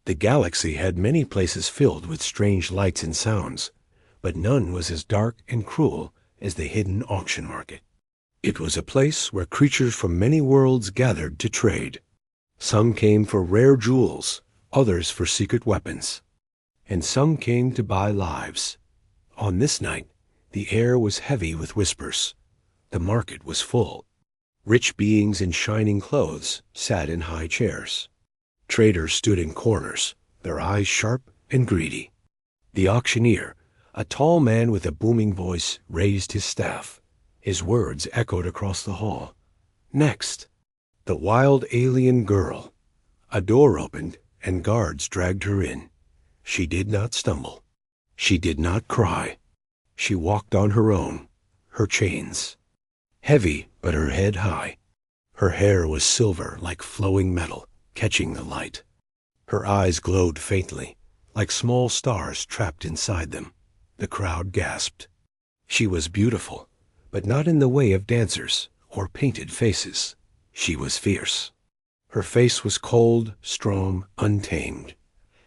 The galaxy had many places filled with strange lights and sounds, but none was as dark and cruel as the hidden auction market. It was a place where creatures from many worlds gathered to trade. Some came for rare jewels, others for secret weapons, and some came to buy lives. On this night, the air was heavy with whispers. The market was full. Rich beings in shining clothes sat in high chairs. Traders stood in corners, their eyes sharp and greedy. The auctioneer, a tall man with a booming voice, raised his staff. His words echoed across the hall. Next, the wild alien girl. A door opened, and guards dragged her in. She did not stumble. She did not cry. She walked on her own, her chains heavy but her head high. Her hair was silver like flowing metal, catching the light. Her eyes glowed faintly, like small stars trapped inside them. The crowd gasped. She was beautiful, but not in the way of dancers or painted faces. She was fierce. Her face was cold, strong, untamed.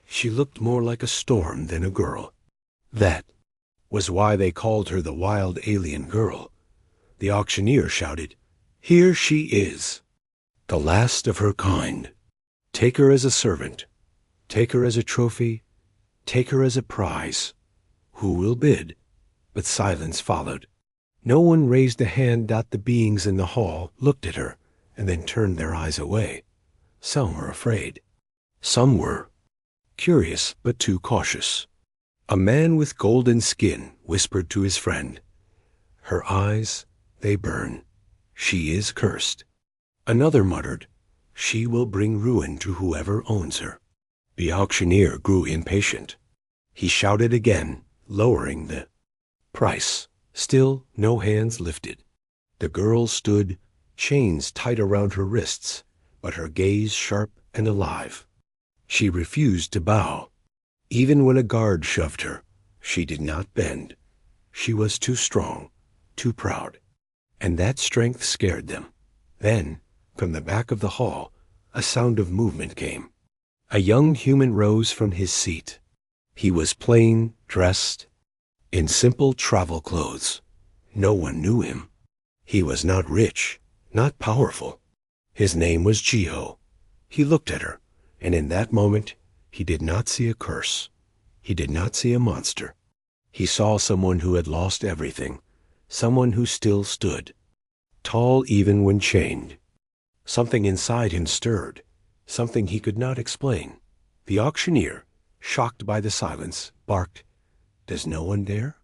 She looked more like a storm than a girl. That was why they called her the wild alien girl. The auctioneer shouted, "Here she is, the last of her kind. Take her as a servant. Take her as a trophy. Take her as a prize. Who will bid?" But silence followed. No one raised a hand. The beings in the hall looked at her and then turned their eyes away. Some were afraid. Some were curious but too cautious. A man with golden skin whispered to his friend, "Her eyes, they burn. She is cursed." Another muttered, "She will bring ruin to whoever owns her." The auctioneer grew impatient. He shouted again, lowering the price. Still no hands lifted. The girl stood, chains tight around her wrists, but her gaze sharp and alive. She refused to bow. Even when a guard shoved her, she did not bend. She was too strong, too proud, and that strength scared them. Then, from the back of the hall, a sound of movement came. A young human rose from his seat. He was plain, dressed in simple travel clothes. No one knew him. He was not rich, not powerful. His name was Jiho. He looked at her, and in that moment, he did not see a curse. He did not see a monster. He saw someone who had lost everything, someone who still stood, tall even when chained. Something inside him stirred, something he could not explain. The auctioneer, shocked by the silence, barked, "Does no one dare?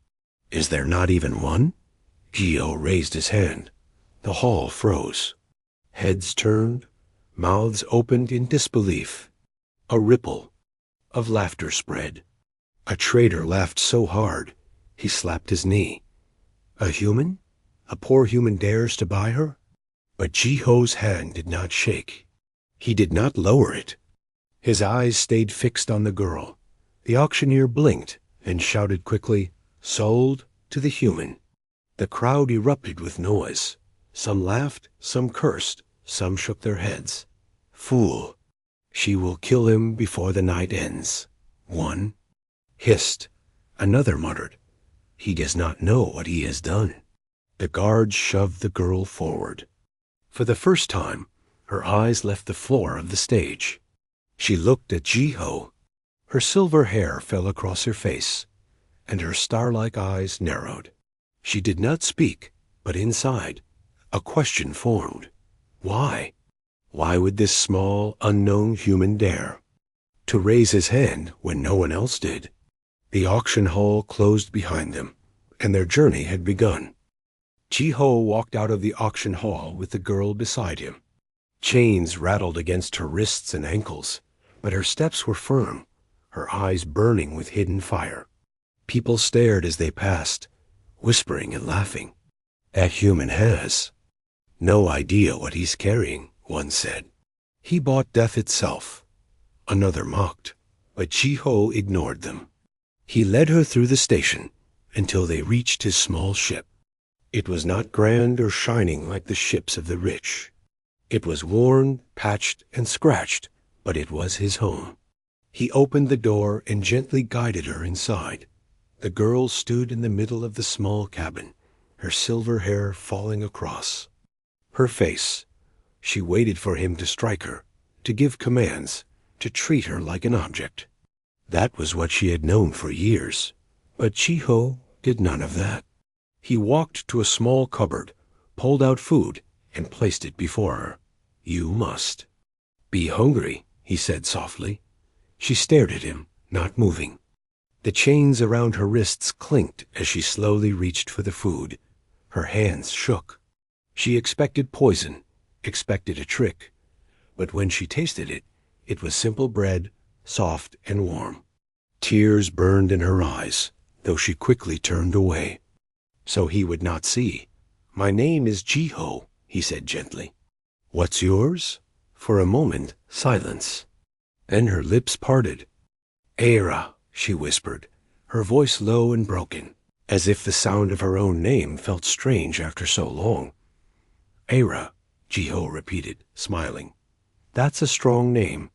Is there not even one?" Gio raised his hand. The hall froze. Heads turned, mouths opened in disbelief. A ripple of laughter spread. A trader laughed so hard, he slapped his knee. A human? A poor human dares to buy her? But Jiho's hand did not shake. He did not lower it. His eyes stayed fixed on the girl. The auctioneer blinked and shouted quickly, "Sold to the human." The crowd erupted with noise. Some laughed, some cursed, some shook their heads. "Fool! She will kill him before the night ends." One hissed. Another muttered, "He does not know what he has done." The guards shoved the girl forward. For the first time, her eyes left the floor of the stage. She looked at Jiho. Her silver hair fell across her face, and her star-like eyes narrowed. She did not speak, but inside, a question formed. Why? Why would this small, unknown human dare to raise his hand when no one else did? The auction hall closed behind them, and their journey had begun. Jiho walked out of the auction hall with the girl beside him. Chains rattled against her wrists and ankles, but her steps were firm, her eyes burning with hidden fire. People stared as they passed, whispering and laughing. "That human has no idea what he's carrying," one said. "He bought death itself." Another mocked, but Jiho ignored them. He led her through the station until they reached his small ship. It was not grand or shining like the ships of the rich. It was worn, patched, and scratched, but it was his home. He opened the door and gently guided her inside. The girl stood in the middle of the small cabin, her silver hair falling across. Her face. She waited for him to strike her, to give commands, to treat her like an object. That was what she had known for years. But Jiho did none of that. He walked to a small cupboard, pulled out food, and placed it before her. You must. Be hungry, he said softly. She stared at him, not moving. The chains around her wrists clinked as she slowly reached for the food. Her hands shook. She expected poison, expected a trick. But when she tasted it, it was simple bread, soft and warm. Tears burned in her eyes, though she quickly turned away. So he would not see. My name is Jiho, he said gently. What's yours? For a moment, silence. Then her lips parted. Era, she whispered, her voice low and broken, as if the sound of her own name felt strange after so long. Era, Jiho repeated, smiling. That's a strong name.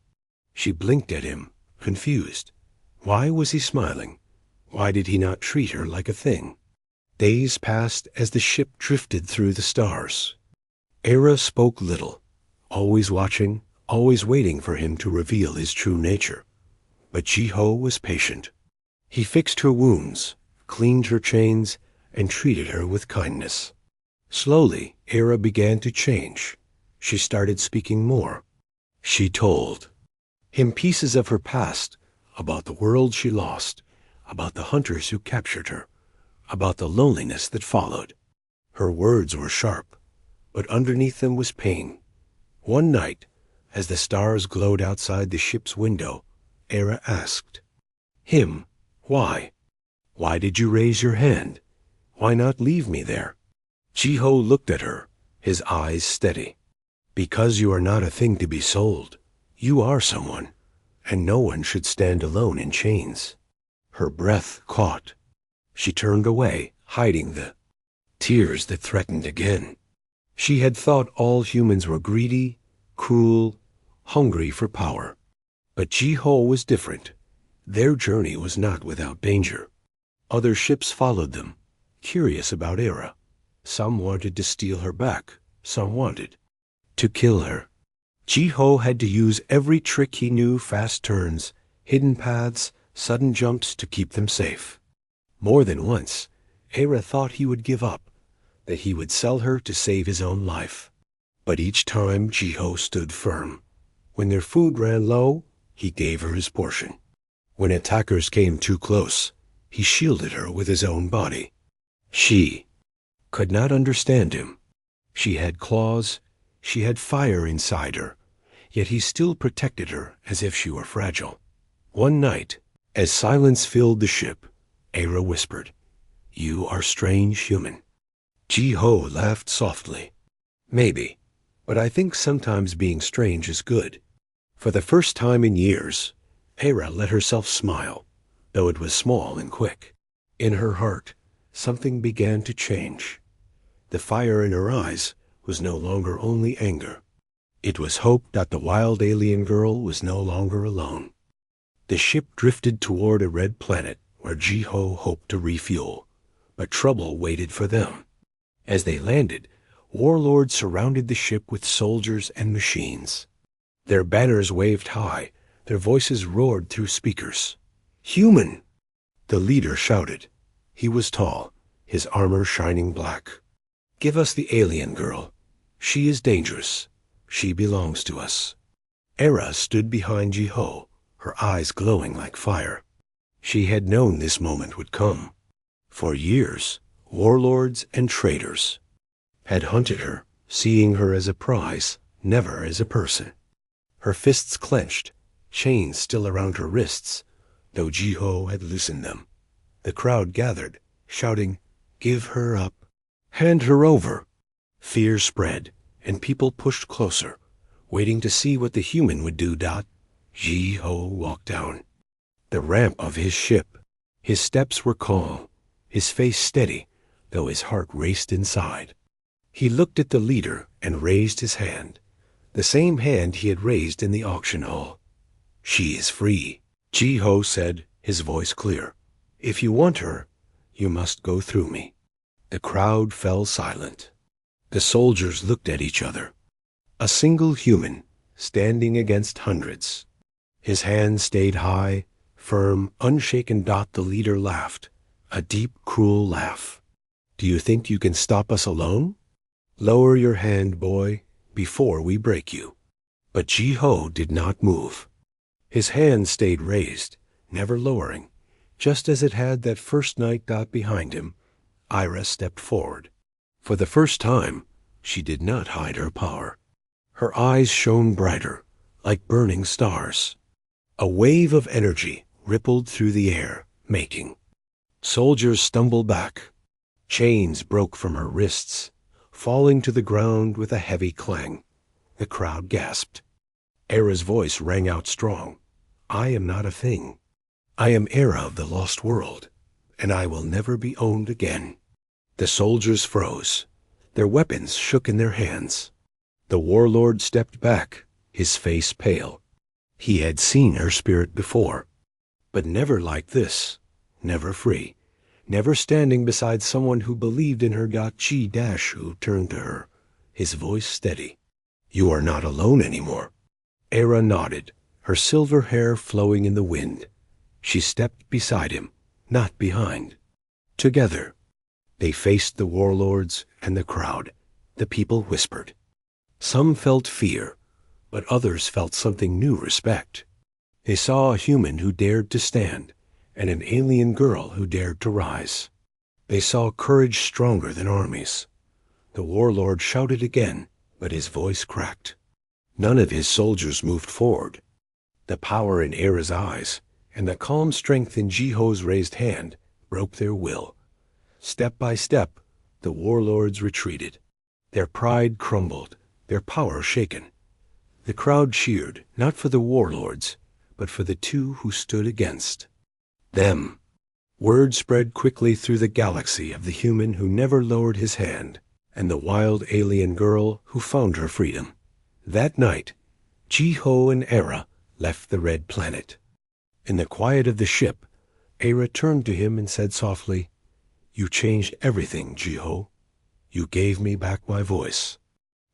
She blinked at him, confused. Why was he smiling? Why did he not treat her like a thing? Days passed as the ship drifted through the stars. Era spoke little, always watching, always waiting for him to reveal his true nature. But Jiho was patient. He fixed her wounds, cleaned her chains, and treated her with kindness. Slowly, Era began to change. She started speaking more. She told him pieces of her past, about the world she lost, about the hunters who captured her, about the loneliness that followed. Her words were sharp, but underneath them was pain. One night, as the stars glowed outside the ship's window, Era asked him, Why? Why did you raise your hand? Why not leave me there? Jiho looked at her, his eyes steady. Because you are not a thing to be sold. You are someone, and no one should stand alone in chains. Her breath caught. She turned away, hiding the tears that threatened again. She had thought all humans were greedy, cruel, hungry for power. But Jiho was different. Their journey was not without danger. Other ships followed them, curious about Era. Some wanted to steal her back, some wanted to kill her. Jiho had to use every trick he knew, fast turns, hidden paths, sudden jumps to keep them safe. More than once, Era thought he would give up, that he would sell her to save his own life. But each time Jiho stood firm. When their food ran low, he gave her his portion. When attackers came too close, he shielded her with his own body. She could not understand him. She had claws, she had fire inside her, yet he still protected her as if she were fragile. One night, as silence filled the ship, Era whispered, You are strange human. Jiho laughed softly. Maybe, but I think sometimes being strange is good. For the first time in years, Era let herself smile, though it was small and quick. In her heart, something began to change. The fire in her eyes was no longer only anger. It was hope that the wild alien girl was no longer alone. The ship drifted toward a red planet where Jiho hoped to refuel, but trouble waited for them. As they landed, warlords surrounded the ship with soldiers and machines. Their banners waved high, their voices roared through speakers. Human! The leader shouted. He was tall, his armor shining black. Give us the alien girl. She is dangerous. She belongs to us. Era stood behind Jiho, her eyes glowing like fire. She had known this moment would come. For years, warlords and traitors had hunted her, seeing her as a prize, never as a person. Her fists clenched, chains still around her wrists, though Jiho had loosened them. The crowd gathered, shouting, Give her up. Hand her over. Fear spread, and people pushed closer, waiting to see what the human would do. Jiho walked down the ramp of his ship. His steps were calm, his face steady, though his heart raced inside. He looked at the leader and raised his hand, the same hand he had raised in the auction hall. She is free, Ji-Ho said, his voice clear. If you want her, you must go through me. The crowd fell silent. The soldiers looked at each other. A single human, standing against hundreds. His hand stayed high, firm, unshaken. The leader laughed, a deep, cruel laugh. Do you think you can stop us alone? Lower your hand, boy, before we break you. But Ji-Ho did not move. His hand stayed raised, never lowering, just as it had that first night. Behind him, Ira stepped forward. For the first time, she did not hide her power. Her eyes shone brighter, like burning stars. A wave of energy rippled through the air, making. Soldiers stumbled back. Chains broke from her wrists, falling to the ground with a heavy clang. The crowd gasped. Era's voice rang out strong. I am not a thing. I am Era of the lost world, and I will never be owned again. The soldiers froze. Their weapons shook in their hands. The warlord stepped back, his face pale. He had seen her spirit before, but never like this, never free, never standing beside someone who believed in her. Chi-Hu turned to her, his voice steady. You are not alone anymore. Era nodded, her silver hair flowing in the wind. She stepped beside him, not behind. Together, they faced the warlords and the crowd. The people whispered. Some felt fear, but others felt something new, respect. They saw a human who dared to stand, and an alien girl who dared to rise. They saw courage stronger than armies. The warlord shouted again, but his voice cracked. None of his soldiers moved forward. The power in Era's eyes and the calm strength in Ji-Ho's raised hand broke their will. Step by step, the warlords retreated. Their pride crumbled, their power shaken. The crowd cheered, not for the warlords, but for the two who stood against them. Word spread quickly through the galaxy of the human who never lowered his hand, and the wild alien girl who found her freedom. That night, Ji-Ho and Era left the red planet. In the quiet of the ship, Era turned to him and said softly, You changed everything, Ji-Ho. You gave me back my voice.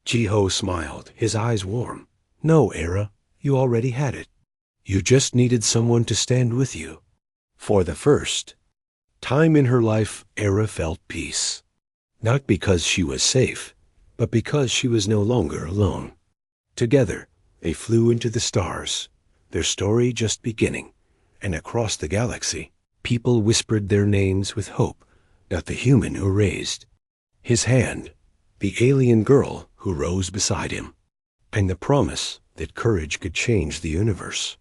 Ji-Ho smiled, his eyes warm. No, Era, you already had it. You just needed someone to stand with you. For the first time in her life, Era felt peace. Not because she was safe, but because she was no longer alone. Together, they flew into the stars, their story just beginning, and across the galaxy, people whispered their names with hope that the human who raised his hand, the alien girl who rose beside him, and the promise that courage could change the universe.